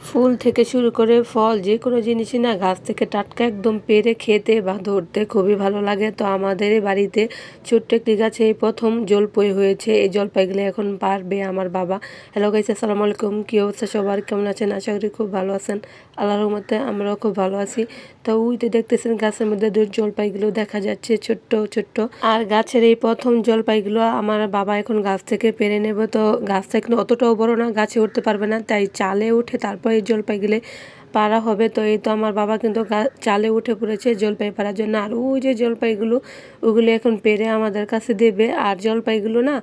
ফুল থেকে শুরু করে ফল যে কোনো জিনিসই না গাছ থেকে টাটকা একদম পেড়ে খেতে বা ধরতে খুবই ভালো লাগে। তো আমাদের এই বাড়িতে ছোট্ট একটি গাছে এই প্রথম জলপাই হয়েছে। এই জলপাইগুলো এখন পারবে আমার বাবা। হ্যালো গাইস, আসসালামু আলাইকুম। কি অবস্থা সবার, কেমন আছেন? আশা করি খুব ভালো আছেন। আল্লাহর রহমতে আমরাও খুব ভালো আছি। তো ওইতে দেখতেছেন গাছের মধ্যে জলপাইগুলো দেখা যাচ্ছে ছোট্ট ছোট্ট। আর গাছের এই প্রথম জলপাইগুলো আমার বাবা এখন গাছ থেকে পেরে নেবে। তো গাছটা কিন্তু অতটাও বড় না, গাছে উঠতে পারবে না, তাই চালে উঠে তারপর এই জলপাইগুলো পাড়া হবে। তো এই তো আমার বাবা কিন্তু চালে উঠে পড়েছে জলপাই পাড়ার জন্য। আর ওই যে জলপাইগুলো, ওগুলো এখন পেরে আমাদের কাছে দেবে। আর জলপাইগুলো না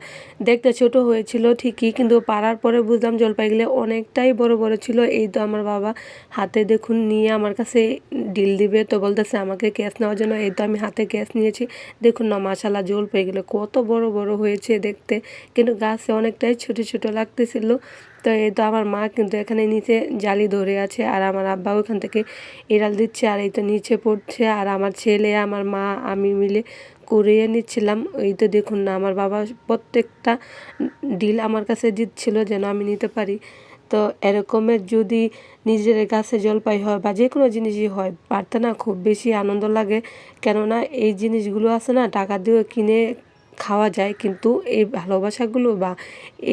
দেখতে ছোট হয়েছিল ঠিকই, কিন্তু পাড়ার পরে বুঝলাম জলপাইগুলো অনেকটাই বড় বড় ছিল। এই তো আমার বাবা হাতে দেখুন নিয়ে আমার কাছে ডিল দিবে। তো বলতেছে আমাকে ক্যাশ নেওয়ার জন্য। এই তো আমি হাতে ক্যাশ নিয়েছি। দেখুন না, মাশাআল্লাহ জলপাইগুলো কত বড় বড় হয়েছে দেখতে, কিন্তু গাছে অনেকটাই ছোট ছোট লাগতেছিল। তো এই তো আমার মা কিন্তু এখানে নিচে জালি ধরে আছে, আর আমার আব্বা ওখান থেকে এড়াল দিচ্ছে। আর এই তো নিচে পড়ছে, আর আমার ছেলে, আমার মা, আমি মিলে কুড়িয়ে নিচ্ছিলাম। এই তো দেখুন না, আমার বাবা প্রত্যেকটা ডিল আমার কাছে দিচ্ছিল যেন আমি নিতে পারি। তো এরকমের যদি নিজের গাছে জলপাই হয় বা যে কোনো জিনিসই হয়, পারতে না খুব বেশি আনন্দ লাগে। কেননা এই জিনিসগুলো আছে না টাকা দিয়ে কিনে খাওয়া যায়, কিন্তু এই ভালোবাসাগুলো বা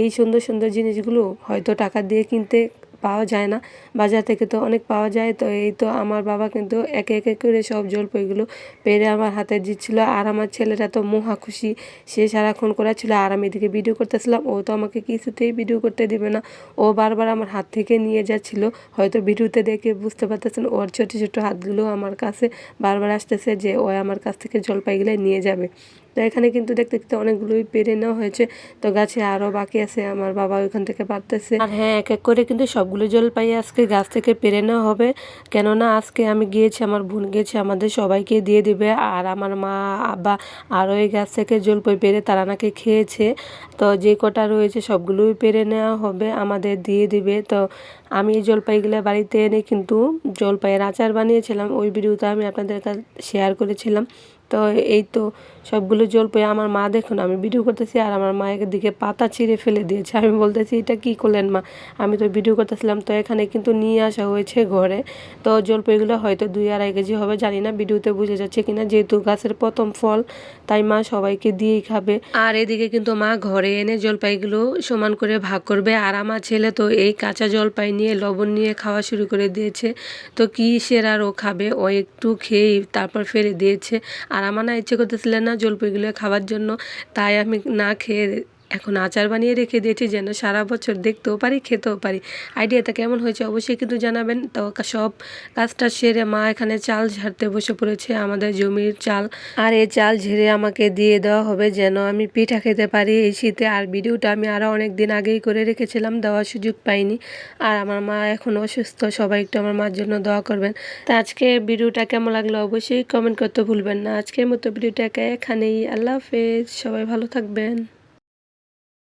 এই সুন্দর সুন্দর জিনিসগুলো হয়তো টাকা দিয়ে কিনতে পাওয়া যায় না। বাজার থেকে তো অনেক পাওয়া যায়। তো এই তো আমার বাবা কিন্তু একে একে করে সব জলপাইগুলো পেড়ে আমার হাতে দিচ্ছিল। আর আমার ছেলেটা তো মহা খুশি, সে সারাক্ষণ করেছিল। আর আমি এদিকে ভিডিও করতেছিলাম, ও তো আমাকে কিছুতেই ভিডিও করতে দিবে না। ও বারবার আমার হাত থেকে নিয়ে যাচ্ছিল। হয়তো ভিডিওতে দেখে বুঝতে পারতেছেন, ওর ছোটো ছোটো হাতগুলো আমার কাছে বারবার আসতেছে যে ও আমার কাছ থেকে জলপাইগুলো নিয়ে যাবে। তো এখানে কিন্তু দেখতে দেখতে অনেকগুলোই পেরে নেওয়া হয়েছে। তো গাছে আরও বাকি আছে, আমার বাবা ওইখান থেকে পারতেছে। আর হ্যাঁ, এক এক করে কিন্তু সবগুলো জলপাই আজকে গাছ থেকে পেরে নেওয়া হবে। কেননা আজকে আমি গিয়েছি, আমার বোন গিয়েছে, আমাদের সবাইকে দিয়ে দিবে। আর আমার মা, আব্বা আরও এই গাছ থেকে জলপাই পেরে তারা নাকি খেয়েছে। তো যে কটা রয়েছে সবগুলোই পেরে নেওয়া হবে, আমাদের দিয়ে দিবে। তো আমি এই জলপাইগুলো বাড়িতে এনে কিন্তু জলপাইয়ের আচার বানিয়েছিলাম, ওই ভিডিওটা আমি আপনাদের কাছে শেয়ার করেছিলাম। তো এই তো সবগুলো জলপাই আমার মা, দেখুন আমি ভিডিও করতেছি আর আমার মায়ের দিকে পাতা ছিঁড়ে ফেলে দিয়েছে। আমি বলতেছি এটা কী করলেন মা, আমি তো ভিডিও করতেছিলাম। তো এখানে কিন্তু নিয়ে আসা হয়েছে ঘরে। তো জলপাইগুলো হয়তো 2-2.5 কেজি হবে, জানি না ভিডিওতে বুঝে যাচ্ছে কিনা, যেহেতু গাছের প্রথম ফল তাই মা সবাইকে দিয়েই খাবে। আর এদিকে কিন্তু মা ঘরে এনে জলপাইগুলো সমান করে ভাগ করবে। আর আমার ছেলে তো এই কাঁচা জলপাই নিয়ে লবণ নিয়ে খাওয়া শুরু করে দিয়েছে। তো কিসের আর ও খাবে, ও একটু খেয়েই তারপর ফেলে দিয়েছে। আর আমার না ইচ্ছে করতেছিল না জলপাইগুলো খাওয়ার জন্য, তাই আমি না খেয়ে এখন আচার বানিয়ে রেখে দিয়েছি যেন সারা বছর দেখতেও পারি, খেতেও পারি। আইডিয়াটা কেমন হয়েছে অবশ্যই কিন্তু জানাবেন। তো সব কাজটা সেরে মা এখানে চাল ঝাড়তে বসে পড়েছে, আমাদের জমির চাল। আর এই চাল ঝেড়ে আমাকে দিয়ে দেওয়া হবে যেন আমি পিঠা খেতে পারি এই শীতে। আর ভিডিওটা আমি আরও অনেক দিন আগেই করে রেখেছিলাম, দেওয়ার সুযোগ পাইনি। আর আমার মা এখন অসুস্থ, সবাই একটু আমার মার জন্য দোয়া করবেন। তো আজকে ভিডিওটা কেমন লাগলো অবশ্যই কমেন্ট করতে ভুলবেন না। আজকের মতো ভিডিওটাকে এখানেই, আল্লাহ হাফেজ, সবাই ভালো থাকবেন।